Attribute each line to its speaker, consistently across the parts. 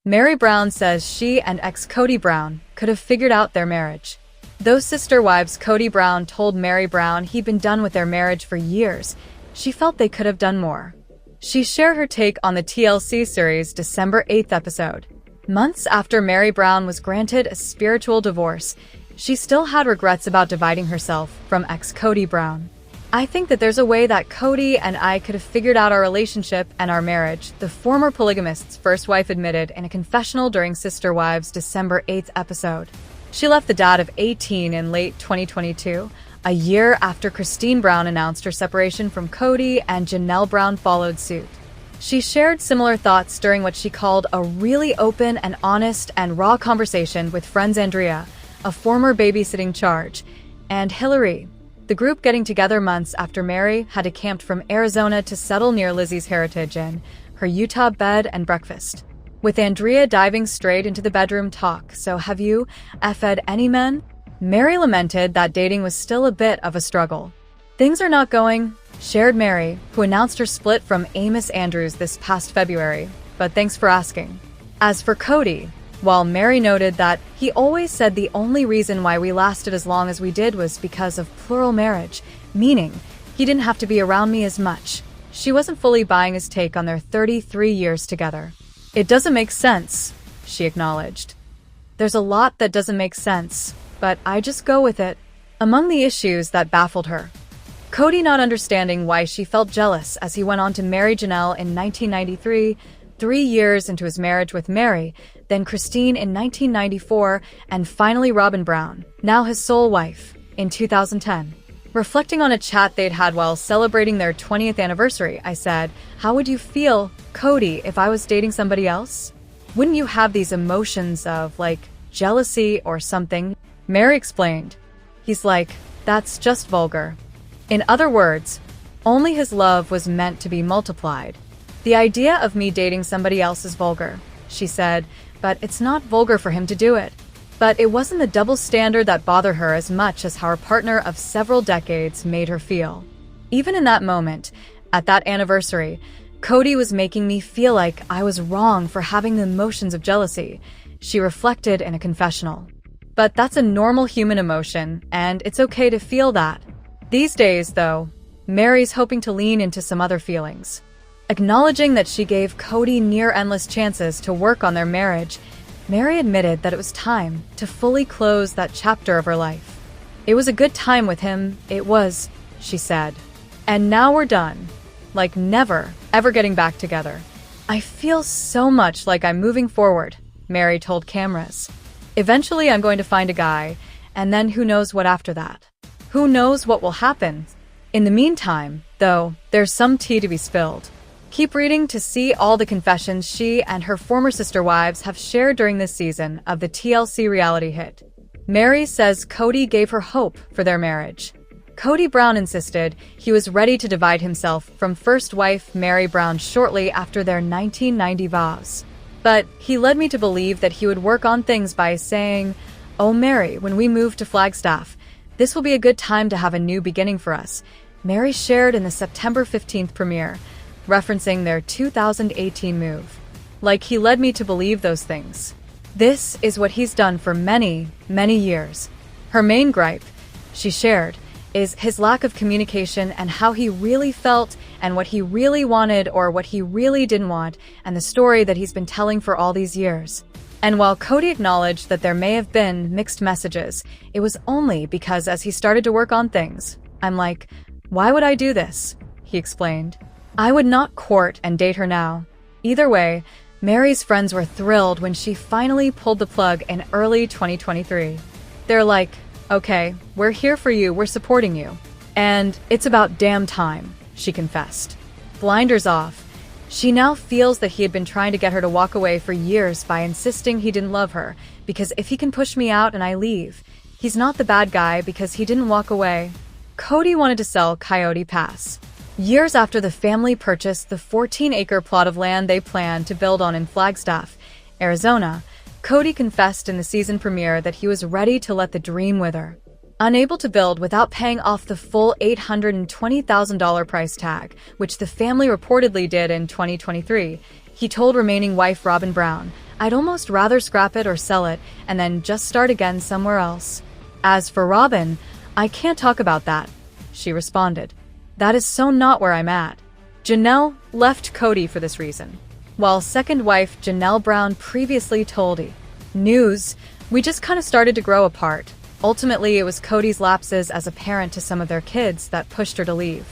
Speaker 1: Meri Brown says she and ex Cody Brown could have figured out their marriage. Those sister wives, Cody Brown told Meri Brown he'd been done with their marriage for years. She felt they could have done more. She shared her take on the TLC series' December 8th episode. Months after Meri Brown was granted a spiritual divorce, she still had regrets about dividing herself from ex Cody Brown. "I think that there's a way that Cody and I could have figured out our relationship and our marriage," the former polygamist's first wife admitted in a confessional during Sister Wives' December 8th episode. She left the dad of 18 in late 2022, a year after Christine Brown announced her separation from Cody and Janelle Brown followed suit. She shared similar thoughts during what she called a really open and honest and raw conversation with friends Andrea, a former babysitting charge, and Hillary, the group getting together months after Meri had decamped from Arizona to settle near Lizzie's heritage in her Utah bed and breakfast. With Andrea diving straight into the bedroom talk, "So have you effed any men?" Meri lamented that dating was still a bit of a struggle. "Things are not going," shared Meri, who announced her split from Amos Andrews this past February, "but thanks for asking." As for Cody, while Meri noted that he always said the only reason why we lasted as long as we did was because of plural marriage, meaning he didn't have to be around me as much, she wasn't fully buying his take on their 33 years together. "It doesn't make sense," she acknowledged. "There's a lot that doesn't make sense, but I just go with it." Among the issues that baffled her, Cody not understanding why she felt jealous as he went on to marry Janelle in 1993, 3 years into his marriage with Meri, then Christine in 1994, and finally Robin Brown, now his sole wife, in 2010. Reflecting on a chat they'd had while celebrating their 20th anniversary, I said, "How would you feel, Cody, if I was dating somebody else? Wouldn't you have these emotions of, like, jealousy or something?" Meri explained. "He's like, that's just vulgar." In other words, only his love was meant to be multiplied. "The idea of me dating somebody else is vulgar," she said, "but it's not vulgar for him to do it." But it wasn't the double standard that bothered her as much as how her partner of several decades made her feel. "Even in that moment, at that anniversary, Cody was making me feel like I was wrong for having the emotions of jealousy," she reflected in a confessional. But that's a normal human emotion, and it's okay to feel that. These days, though, Meri's hoping to lean into some other feelings. Acknowledging that she gave Cody near-endless chances to work on their marriage, Meri admitted that it was time to fully close that chapter of her life. "It was a good time with him, it was," she said. "And now we're done. Like never, ever getting back together. I feel so much like I'm moving forward," Meri told cameras. "Eventually I'm going to find a guy, and then who knows what after that. Who knows what will happen. In the meantime, though, there's some tea to be spilled." Keep reading to see all the confessions she and her former sister wives have shared during this season of the TLC reality hit. Meri says Cody gave her hope for their marriage. Cody Brown insisted he was ready to divide himself from first wife Meri Brown shortly after their 1990 vows. "But he led me to believe that he would work on things by saying, 'Oh, Meri, when we move to Flagstaff, this will be a good time to have a new beginning for us,'" Meri shared in the September 15th premiere, referencing their 2018 move. "Like he led me to believe those things. This is what he's done for many, many years." Her main gripe, she shared, is his lack of communication and how he really felt and what he really wanted or what he really didn't want, and the story that he's been telling for all these years. And while Cody acknowledged that there may have been mixed messages, it was only because as he started to work on things, "I'm like, why would I do this?" he explained. "I would not court and date her now." Either way, Meri's friends were thrilled when she finally pulled the plug in early 2023. They're like, "Okay, we're here for you, we're supporting you. And it's about damn time," she confessed. Blinders off, she now feels that he had been trying to get her to walk away for years by insisting he didn't love her, because if he can push me out and I leave, he's not the bad guy because he didn't walk away. Cody wanted to sell Coyote Pass. Years after the family purchased the 14-acre plot of land they planned to build on in Flagstaff, Arizona, Cody confessed in the season premiere that he was ready to let the dream wither. Unable to build without paying off the full $820,000 price tag, which the family reportedly did in 2023, He told remaining wife Robin Brown, "I'd almost rather scrap it or sell it and then just start again somewhere else." As for Robin, "I can't talk about that," she responded. "That is so not where I'm at." Janelle left Cody for this reason, while second wife Janelle Brown previously told E! News, "We just kind of started to grow apart. Ultimately, it was Cody's lapses as a parent to some of their kids that pushed her to leave.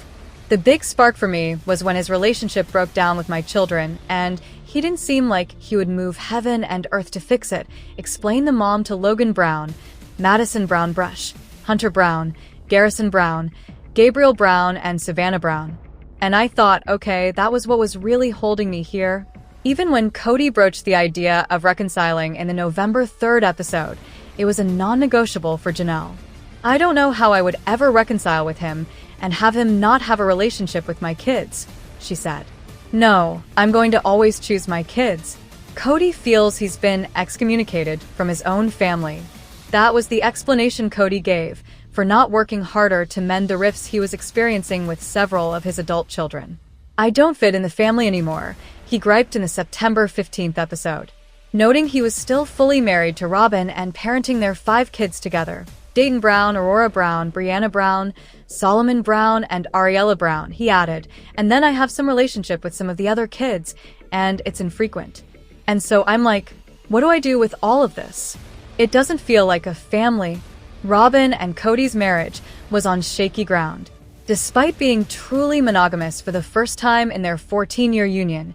Speaker 1: The big spark for me was when his relationship broke down with my children, and he didn't seem like he would move heaven and earth to fix it," explained the mom to Logan Brown, Madison Brown Brush, Hunter Brown, Garrison Brown, Gabriel Brown, and Savannah Brown. "And I thought, okay, that was what was really holding me here." Even when Cody broached the idea of reconciling in the November 3rd episode, it was a non-negotiable for Janelle. "I don't know how I would ever reconcile with him and have him not have a relationship with my kids," she said. "No, I'm going to always choose my kids." Cody feels he's been excommunicated from his own family. That was the explanation Cody gave for not working harder to mend the rifts he was experiencing with several of his adult children. "I don't fit in the family anymore," he griped in the September 15th episode, noting he was still fully married to Robin and parenting their 5 kids together: Dayton Brown, Aurora Brown, Brianna Brown, Solomon Brown, and Ariella Brown. He added, "And then I have some relationship with some of the other kids, and it's infrequent. And so I'm like, what do I do with all of this? It doesn't feel like a family." Robin and Cody's marriage was on shaky ground. Despite being truly monogamous for the first time in their 14-year union,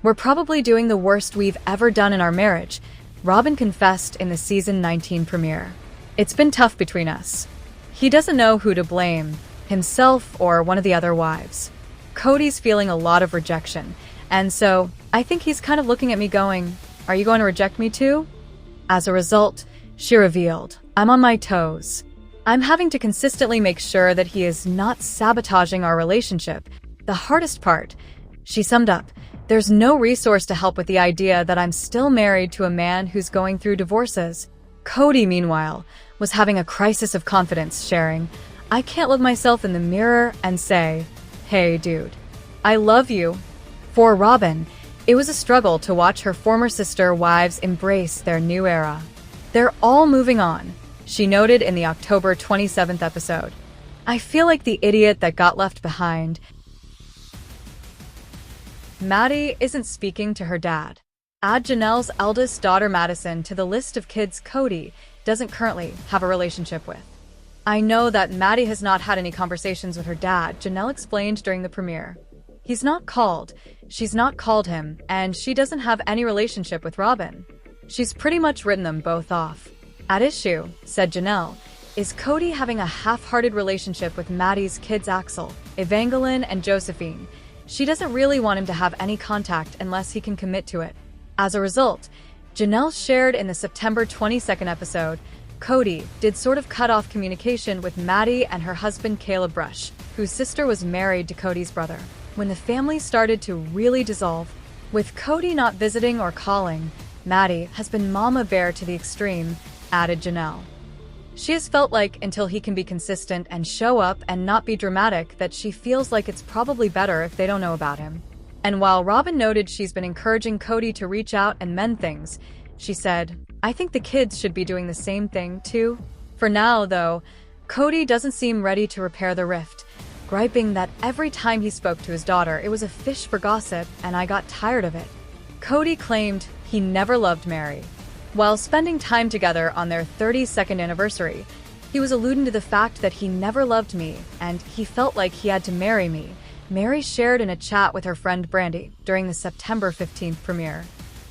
Speaker 1: "We're probably doing the worst we've ever done in our marriage," Robin confessed in the season 19 premiere. "It's been tough between us." He doesn't know who to blame, himself or one of the other wives. Cody's feeling a lot of rejection, and so I think he's kind of looking at me going, "Are you going to reject me too?" As a result, she revealed, "I'm on my toes. I'm having to consistently make sure that he is not sabotaging our relationship. The hardest part," she summed up, "there's no resource to help with the idea that I'm still married to a man who's going through divorces." Cody, meanwhile, was having a crisis of confidence, sharing, "I can't look myself in the mirror and say, 'Hey, dude, I love you.'" For Robin, it was a struggle to watch her former sister wives embrace their new era. "They're all moving on," she noted in the October 27th episode. "I feel like the idiot that got left behind." Maddie isn't speaking to her dad. Add Janelle's eldest daughter Madison to the list of kids Cody doesn't currently have a relationship with. "I know that Maddie has not had any conversations with her dad," Janelle explained during the premiere. "He's not called, she's not called him, and she doesn't have any relationship with Robin. She's pretty much written them both off. At issue," said Janelle, "is Cody having a half-hearted relationship with Maddie's kids Axel, Evangeline, and Josephine. She doesn't really want him to have any contact unless he can commit to it." As a result, Janelle shared in the September 22nd episode, Cody did sort of cut off communication with Maddie and her husband Caleb Brush, whose sister was married to Cody's brother, when the family started to really dissolve. With Cody not visiting or calling, Maddie has been mama bear to the extreme, added Janelle. She has felt like until he can be consistent and show up and not be dramatic, that she feels like it's probably better if they don't know about him. And while Robin noted she's been encouraging Cody to reach out and mend things, she said, "I think the kids should be doing the same thing too." For now, though, Cody doesn't seem ready to repair the rift, griping that every time he spoke to his daughter it was a fish for gossip, and "I got tired of it." Cody claimed he never loved Meri. While spending time together on their 32nd anniversary, he was alluding to the fact that "he never loved me and he felt like he had to marry me," Meri shared in a chat with her friend Brandy during the September 15th premiere.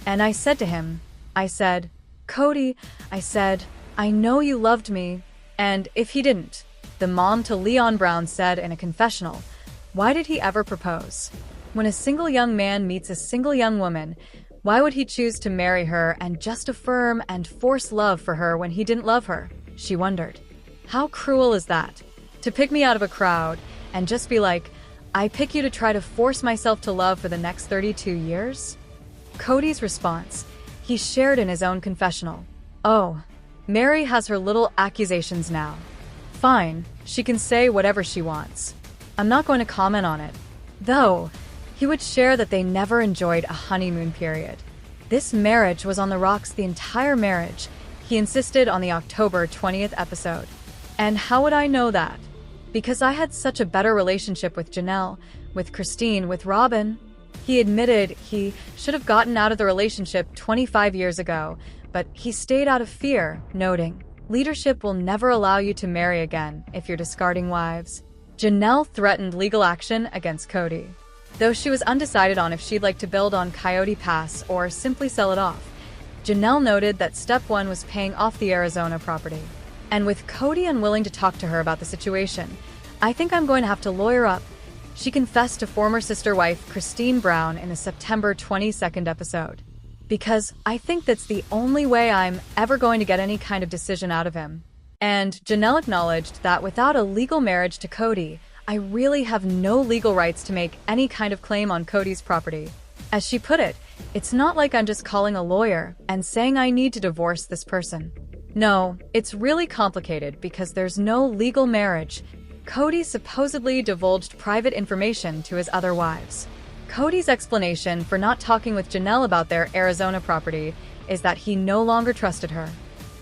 Speaker 1: "And I said to him, I said, 'Cody,' I said, 'I know you loved me,' and if he didn't," the mom to Leon Brown said in a confessional, "why did he ever propose? When a single young man meets a single young woman, why would he choose to marry her and just affirm and force love for her when he didn't love her?" she wondered. "How cruel is that? To pick me out of a crowd and just be like, 'I pick you to try to force myself to love for the next 32 years? Cody's response, he shared in his own confessional. "Oh, Meri has her little accusations now. Fine, she can say whatever she wants. I'm not going to comment on it." Though, He would share that they never enjoyed a honeymoon period. This marriage was on the rocks the entire marriage, he insisted on the October 20th episode. And how would I know that? Because I had such a better relationship with Janelle, with Christine, with Robin. He admitted he should have gotten out of the relationship 25 years ago, but he stayed out of fear, noting, "Leadership will never allow you to marry again if you're discarding wives." Janelle threatened legal action against Cody, though she was undecided on if she'd like to build on Coyote Pass or simply sell it off. Janelle noted that step one was paying off the Arizona property. And with Cody unwilling to talk to her about the situation, "I think I'm going to have to lawyer up," she confessed to former sister wife Meri Brown in the September 22nd episode. "Because I think that's the only way I'm ever going to get any kind of decision out of him." And Janelle acknowledged that without a legal marriage to Cody, "I really have no legal rights to make any kind of claim on Cody's property." As she put it, "It's not like I'm just calling a lawyer and saying I need to divorce this person. No, it's really complicated because there's no legal marriage." Cody supposedly divulged private information to his other wives. Cody's explanation for not talking with Janelle about their Arizona property is that he no longer trusted her.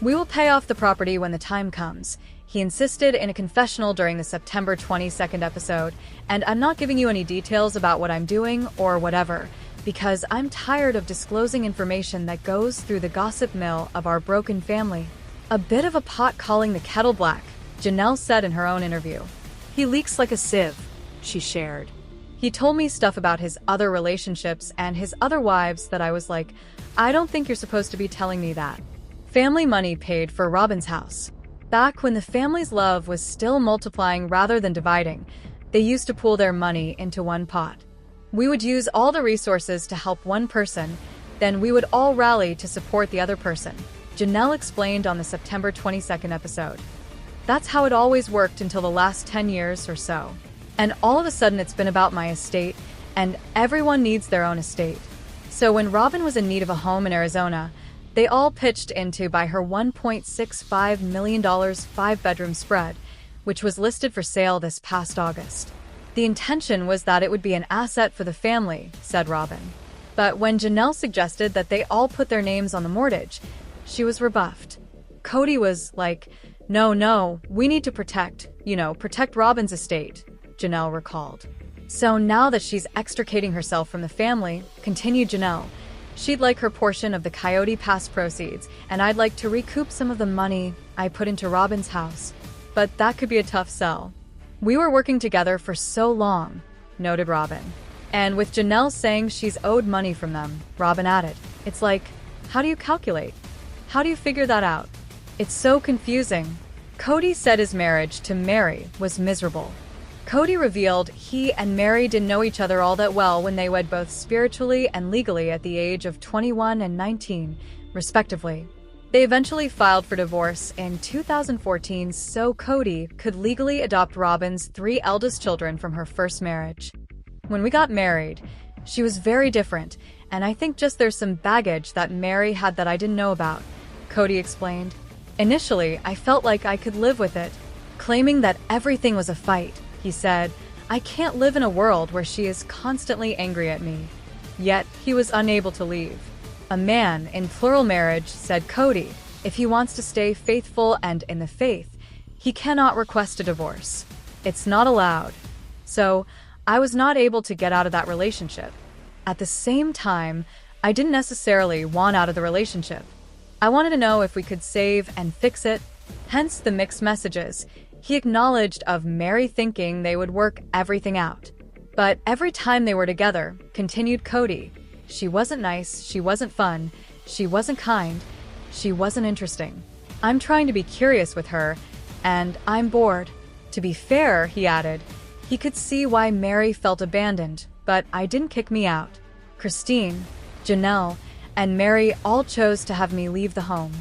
Speaker 1: "We will pay off the property when the time comes," he insisted in a confessional during the September 22nd episode, "and I'm not giving you any details about what I'm doing or whatever, because I'm tired of disclosing information that goes through the gossip mill of our broken family." A bit of a pot calling the kettle black, Janelle said in her own interview. "He leaks like a sieve," she shared. "He told me stuff about his other relationships and his other wives that I was like, I don't think you're supposed to be telling me that." Family money paid for Robin's house. Back when the family's love was still multiplying rather than dividing, they used to pool their money into one pot. "We would use all the resources to help one person, then we would all rally to support the other person," Janelle explained on the September 22nd episode. "That's how it always worked until the last 10 years or so. And all of a sudden it's been about my estate, and everyone needs their own estate." So when Robin was in need of a home in Arizona, they all pitched in to buy her $1.65 million 5-bedroom spread, which was listed for sale this past August. "The intention was that it would be an asset for the family," said Robin. But when Janelle suggested that they all put their names on the mortgage, she was rebuffed. Cody was like, No, we need to protect Robin's estate," Janelle recalled. "So now that she's extricating herself from the family," continued Janelle, "she'd like her portion of the Coyote Pass proceeds, and I'd like to recoup some of the money I put into Robin's house. But that could be a tough sell. We were working together for so long," noted Robin. And with Janelle saying she's owed money from them, Robin added, "It's like, how do you calculate? How do you figure that out? It's so confusing." Cody said his marriage to Meri was miserable. Cody revealed he and Meri didn't know each other all that well when they wed both spiritually and legally at the age of 21 and 19, respectively. They eventually filed for divorce in 2014 so Cody could legally adopt Robin's 3 eldest children from her first marriage. "When we got married, she was very different, and I think just there's some baggage that Meri had that I didn't know about," Cody explained. "Initially, I felt like I could live with it, claiming that everything was a fight," he said. "I can't live in a world where she is constantly angry at me." Yet, he was unable to leave. "A man in plural marriage," said Cody, "if he wants to stay faithful and in the faith, he cannot request a divorce. It's not allowed." So, I was not able to get out of that relationship. At the same time, I didn't necessarily want out of the relationship. I wanted to know if we could save and fix it, hence the mixed messages. He acknowledged of Meri thinking they would work everything out. But every time they were together, continued Cody, she wasn't nice, she wasn't fun, she wasn't kind, she wasn't interesting. I'm trying to be curious with her, and I'm bored. To be fair, he added, he could see why Meri felt abandoned, but I didn't kick me out. Christine, Janelle, and Meri all chose to have me leave the home.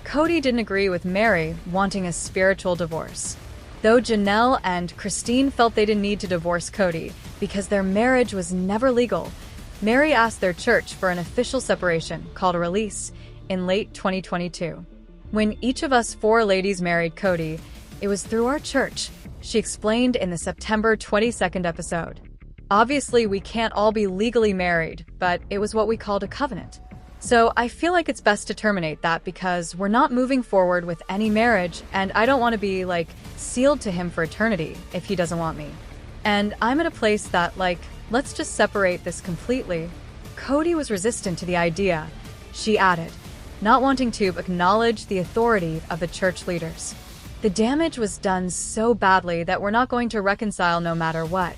Speaker 1: Cody didn't agree with Meri wanting a spiritual divorce. Though Janelle and Christine felt they didn't need to divorce Cody because their marriage was never legal, Meri asked their church for an official separation called a release in late 2022. When each of us 4 ladies married Cody, it was through our church, she explained in the September 22nd episode. Obviously, we can't all be legally married, but it was what we called a covenant. So I feel like it's best to terminate that because we're not moving forward with any marriage, and I don't want to be, sealed to him for eternity if he doesn't want me. And I'm at a place that, let's just separate this completely. Cody was resistant to the idea, she added, not wanting to acknowledge the authority of the church leaders. The damage was done so badly that we're not going to reconcile no matter what,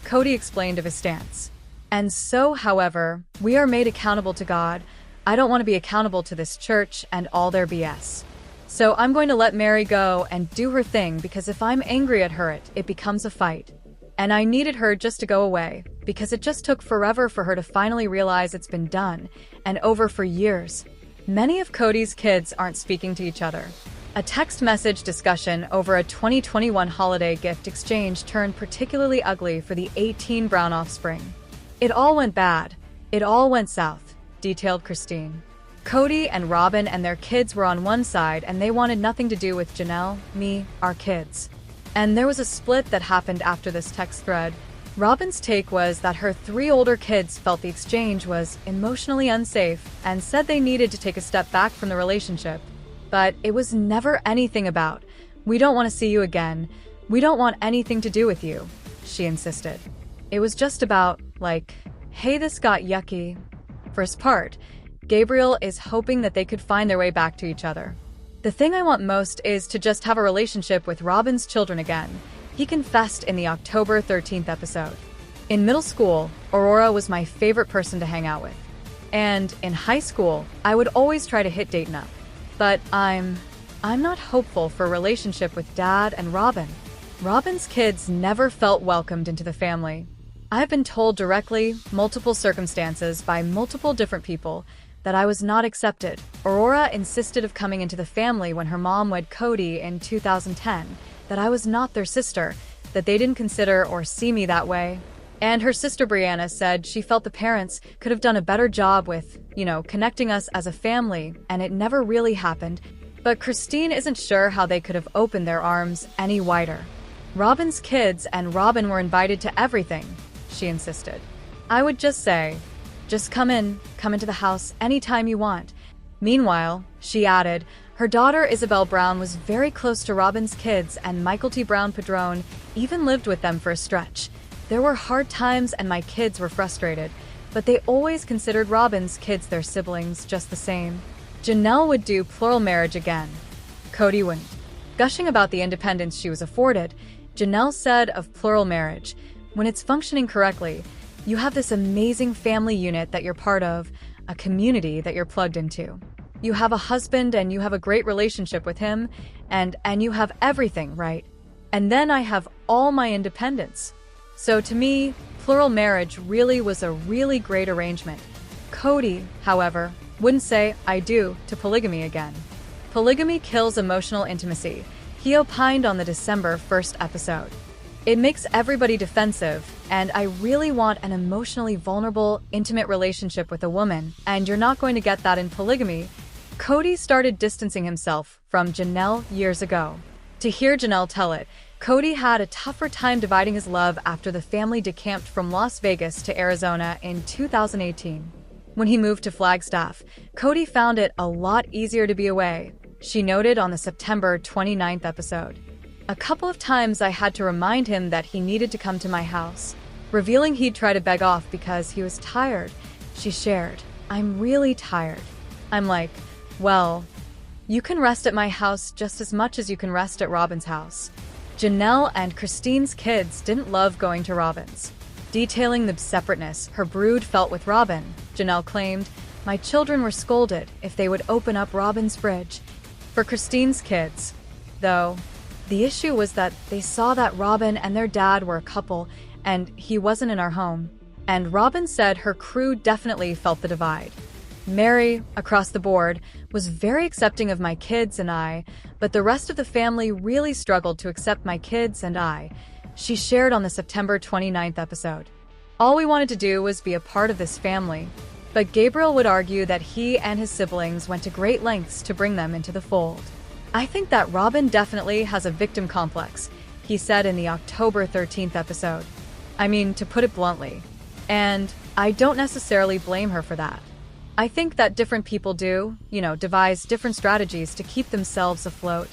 Speaker 1: Cody explained of his stance. And so, however, we are made accountable to God. I don't want to be accountable to this church and all their BS. So I'm going to let Meri go and do her thing because if I'm angry at her, it becomes a fight. And I needed her just to go away because it just took forever for her to finally realize it's been done and over for years. Many of Cody's kids aren't speaking to each other. A text message discussion over a 2021 holiday gift exchange turned particularly ugly for the 18 Brown offspring. It all went bad. It all went south, detailed Christine. Cody and Robin and their kids were on one side and they wanted nothing to do with Janelle, me, our kids. And there was a split that happened after this text thread. Robin's take was that her 3 older kids felt the exchange was emotionally unsafe and said they needed to take a step back from the relationship. But it was never anything about, we don't want to see you again, we don't want anything to do with you, she insisted. It was just about, hey, this got yucky. For his part, Gabriel is hoping that they could find their way back to each other. The thing I want most is to just have a relationship with Robin's children again, he confessed in the October 13th episode. In middle school, Aurora was my favorite person to hang out with. And in high school, I would always try to hit Dayton up. But I'm not hopeful for a relationship with Dad and Robin. Robin's kids never felt welcomed into the family. I've been told directly, multiple circumstances by multiple different people, that I was not accepted. Aurora insisted of coming into the family when her mom wed Cody in 2010, that I was not their sister, that they didn't consider or see me that way. And her sister Brianna said she felt the parents could have done a better job with, connecting us as a family, and it never really happened. But Christine isn't sure how they could have opened their arms any wider. Robin's kids and Robin were invited to everything, she insisted. I would just say, just come into the house anytime you want. Meanwhile, she added, her daughter Isabel Brown was very close to Robin's kids and Michael T. Brown Padron even lived with them for a stretch. There were hard times and my kids were frustrated, but they always considered Robin's kids their siblings just the same. Janelle would do plural marriage again. Cody wouldn't. Gushing about the independence she was afforded, Janelle said of plural marriage, when it's functioning correctly, you have this amazing family unit that you're part of, a community that you're plugged into. You have a husband and you have a great relationship with him, and you have everything, right? And then I have all my independence. So to me, plural marriage really was a really great arrangement. Cody, however, wouldn't say I do to polygamy again. Polygamy kills emotional intimacy, he opined on the December 1st episode. It makes everybody defensive, and I really want an emotionally vulnerable, intimate relationship with a woman, and you're not going to get that in polygamy. Cody started distancing himself from Janelle years ago. To hear Janelle tell it, Cody had a tougher time dividing his love after the family decamped from Las Vegas to Arizona in 2018. When he moved to Flagstaff, Cody found it a lot easier to be away, she noted on the September 29th episode. A couple of times I had to remind him that he needed to come to my house, revealing he'd try to beg off because he was tired. She shared, I'm really tired. I'm like, well, you can rest at my house just as much as you can rest at Robin's house. Janelle and Christine's kids didn't love going to Robin's. Detailing the separateness her brood felt with Robin, Janelle claimed, my children were scolded if they would open up Robin's fridge. For Christine's kids, though, the issue was that they saw that Robin and their dad were a couple, and he wasn't in our home. And Robin said her crew definitely felt the divide. Meri, across the board, was very accepting of my kids and I, but the rest of the family really struggled to accept my kids and I, she shared on the September 29th episode. All we wanted to do was be a part of this family, but Gabriel would argue that he and his siblings went to great lengths to bring them into the fold. I think that Robin definitely has a victim complex, he said in the October 13th episode. I mean, to put it bluntly. And I don't necessarily blame her for that. I think that different people do, devise different strategies to keep themselves afloat.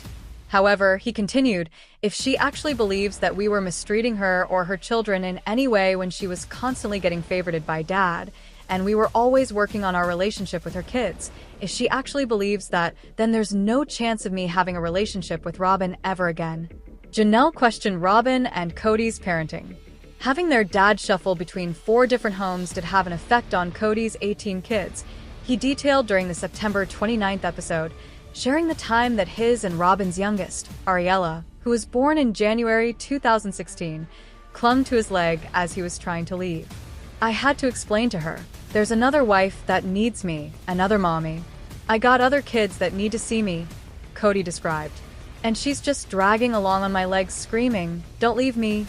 Speaker 1: However, he continued, if she actually believes that we were mistreating her or her children in any way when she was constantly getting favorited by Dad, and we were always working on our relationship with her kids, if she actually believes that, then there's no chance of me having a relationship with Robin ever again. Janelle questioned Robin and Cody's parenting. Having their dad shuffle between 4 different homes did have an effect on Cody's 18 kids. He detailed during the September 29th episode, sharing the time that his and Robin's youngest, Ariella, who was born in January 2016, clung to his leg as he was trying to leave. I had to explain to her, there's another wife that needs me, another mommy. I got other kids that need to see me, Cody described. And she's just dragging along on my legs screaming, don't leave me,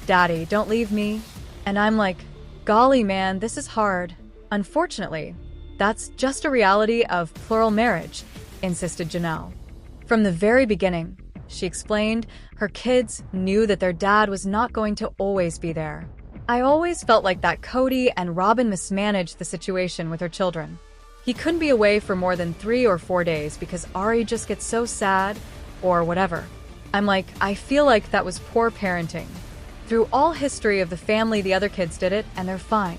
Speaker 1: Daddy, don't leave me. And I'm like, golly man, this is hard. Unfortunately, that's just a reality of plural marriage, insisted Janelle. From the very beginning, she explained, her kids knew that their dad was not going to always be there. I always felt like that Cody and Robin mismanaged the situation with her children. He couldn't be away for more than 3 or 4 days because Ari just gets so sad, or whatever. I'm like, I feel like that was poor parenting. Through all history of the family, the other kids did it, and they're fine.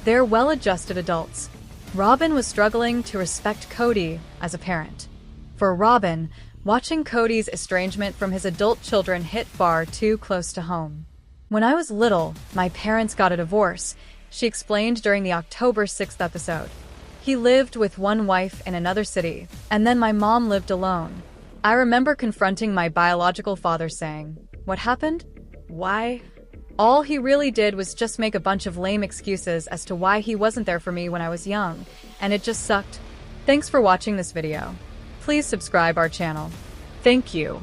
Speaker 1: They're well-adjusted adults. Robin was struggling to respect Cody as a parent. For Robin, watching Cody's estrangement from his adult children hit far too close to home. When I was little, my parents got a divorce, she explained during the October 6th episode. He lived with one wife in another city, and then my mom lived alone. I remember confronting my biological father saying, "What happened? Why?" All he really did was just make a bunch of lame excuses as to why he wasn't there for me when I was young, and it just sucked. Thanks for watching this video. Please subscribe our channel. Thank you.